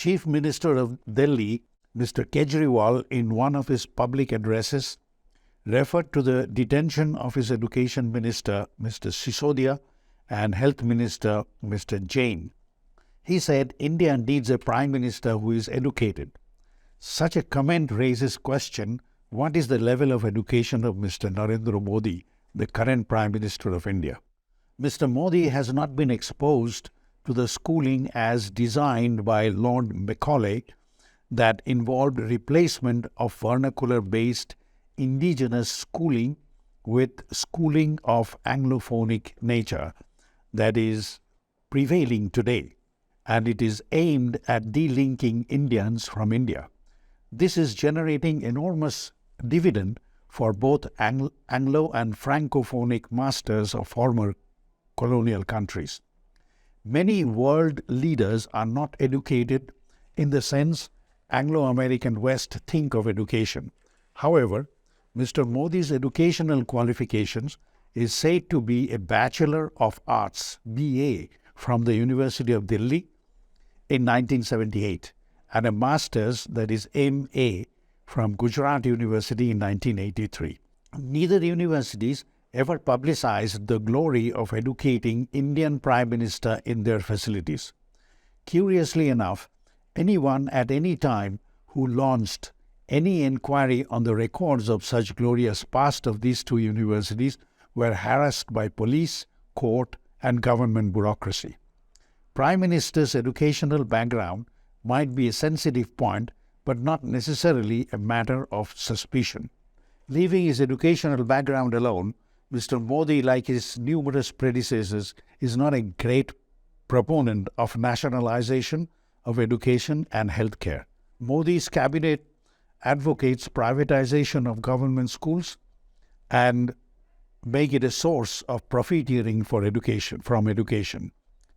Chief Minister of Delhi, Mr. Kejriwal, in one of his public addresses, referred to the detention of his Education Minister, Mr. Sisodia, and Health Minister, Mr. Jain. He said, India needs a Prime Minister who is educated. Such a comment raises question, what is the level of education of Mr. Narendra Modi, the current Prime Minister of India? Mr. Modi has not been exposed to the schooling as designed by Lord Macaulay that involved replacement of vernacular-based indigenous schooling with schooling of Anglophonic nature that is prevailing today, and it is aimed at delinking Indians from India. This is generating enormous dividend for both Anglo and Francophonic masters of former colonial countries. Many world leaders are not educated in the sense Anglo-American West think of education. However, Mr. Modi's educational qualifications is said to be a Bachelor of Arts, BA, from the University of Delhi in 1978 and a Master's, that is MA, from Gujarat University in 1983. Neither universities ever publicized the glory of educating Indian Prime Minister in their facilities. Curiously enough, anyone at any time who launched any inquiry on the records of such glorious past of these two universities were harassed by police, court, and government bureaucracy. Prime Minister's educational background might be a sensitive point, but not necessarily a matter of suspicion. Leaving his educational background alone, Mr. Modi, like his numerous predecessors, is not a great proponent of nationalization of education and healthcare. Modi's cabinet advocates privatization of government schools and make it a source of profiteering from education.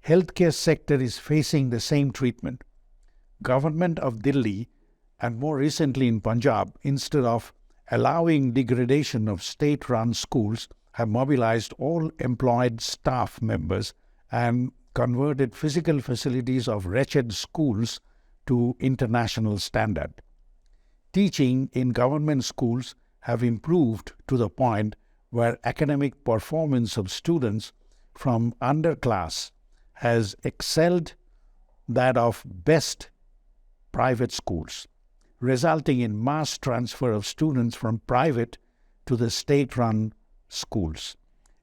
Healthcare sector is facing the same treatment. Government of Delhi and more recently in Punjab, instead of allowing degradation of state-run schools, have mobilized all employed staff members and converted physical facilities of wretched schools to international standard. Teaching in government schools have improved to the point where academic performance of students from underclass has excelled that of best private schools, resulting in mass transfer of students from private to the state-run schools,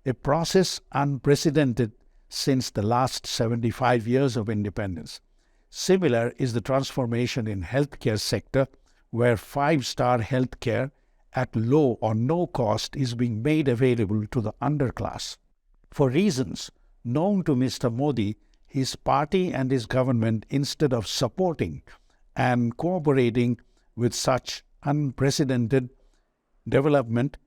a process unprecedented since the last 75 years of independence. Similar is the transformation in healthcare sector, where five-star healthcare at low or no cost is being made available to the underclass. For reasons known to Mr. Modi, his party and his government, instead of supporting and cooperating with such unprecedented development,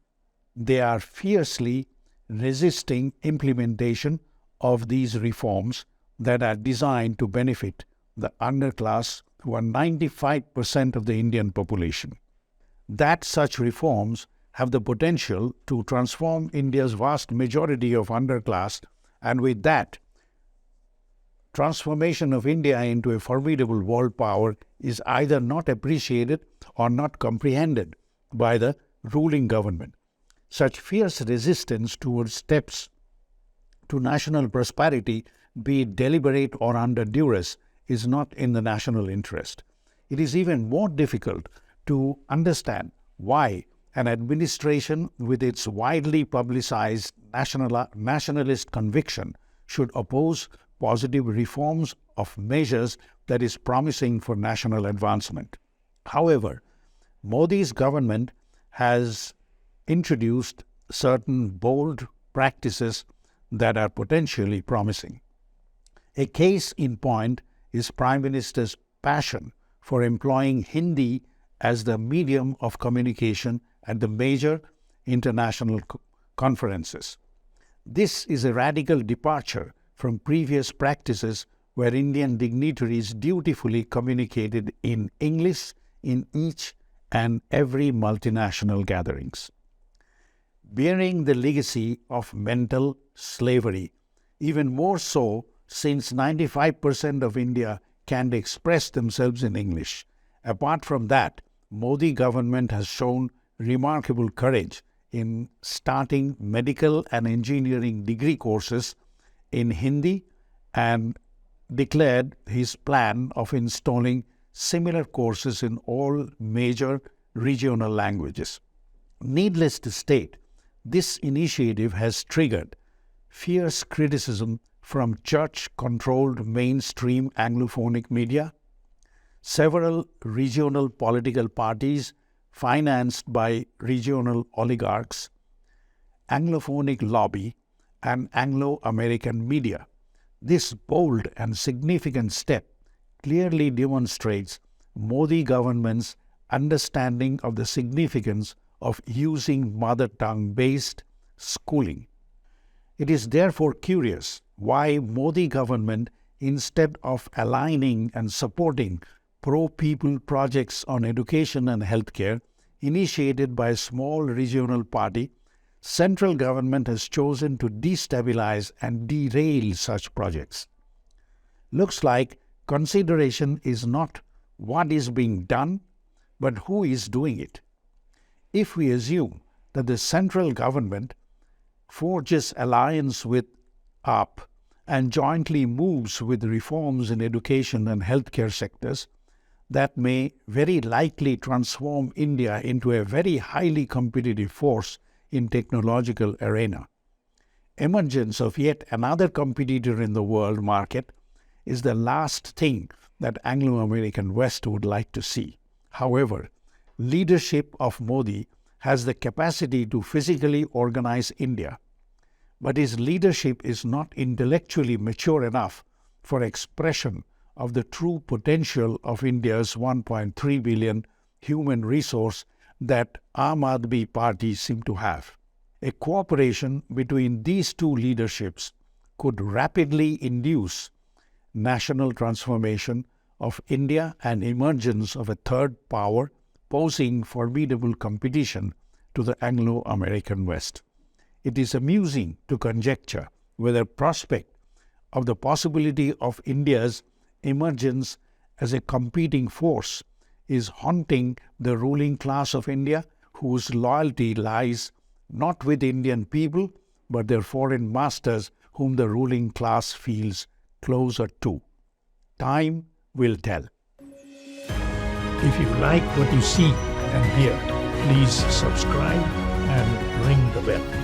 they are fiercely resisting implementation of these reforms that are designed to benefit the underclass, who are 95% of the Indian population. That such reforms have the potential to transform India's vast majority of underclass, and with that, transformation of India into a formidable world power is either not appreciated or not comprehended by the ruling government. Such fierce resistance towards steps to national prosperity, be it deliberate or under duress, is not in the national interest. It is even more difficult to understand why an administration with its widely publicized nationalist conviction should oppose positive reforms of measures that is promising for national advancement. However, Modi's government has introduced certain bold practices that are potentially promising. A case in point is Prime Minister's passion for employing Hindi as the medium of communication at the major international conferences. This is a radical departure from previous practices where Indian dignitaries dutifully communicated in English in each and every multinational gatherings. Bearing the legacy of mental slavery, even more so since 95% of India can express themselves in English. Apart from that, Modi government has shown remarkable courage in starting medical and engineering degree courses in Hindi and declared his plan of installing similar courses in all major regional languages. Needless to state, this initiative has triggered fierce criticism from church-controlled mainstream Anglophonic media, several regional political parties financed by regional oligarchs, Anglophonic lobby, and Anglo-American media. This bold and significant step clearly demonstrates Modi government's understanding of the significance of using mother tongue-based schooling. It is therefore curious why Modi government, instead of aligning and supporting pro-people projects on education and healthcare initiated by a small regional party, central government has chosen to destabilize and derail such projects. Looks like consideration is not what is being done, but who is doing it. If we assume that the central government forges alliance with AAP and jointly moves with reforms in education and healthcare sectors, that may very likely transform India into a very highly competitive force in technological arena. Emergence of yet another competitor in the world market is the last thing that Anglo-American West would like to see. However, leadership of Modi has the capacity to physically organize India, but his leadership is not intellectually mature enough for expression of the true potential of India's 1.3 billion human resource that Aam Aadmi Party seem to have. A cooperation between these two leaderships could rapidly induce national transformation of India and emergence of a third power posing formidable competition to the Anglo-American West. It is amusing to conjecture whether prospect of the possibility of India's emergence as a competing force is haunting the ruling class of India, whose loyalty lies not with Indian people but their foreign masters whom the ruling class feels closer to. Time will tell. If you like what you see and hear, please subscribe and ring the bell.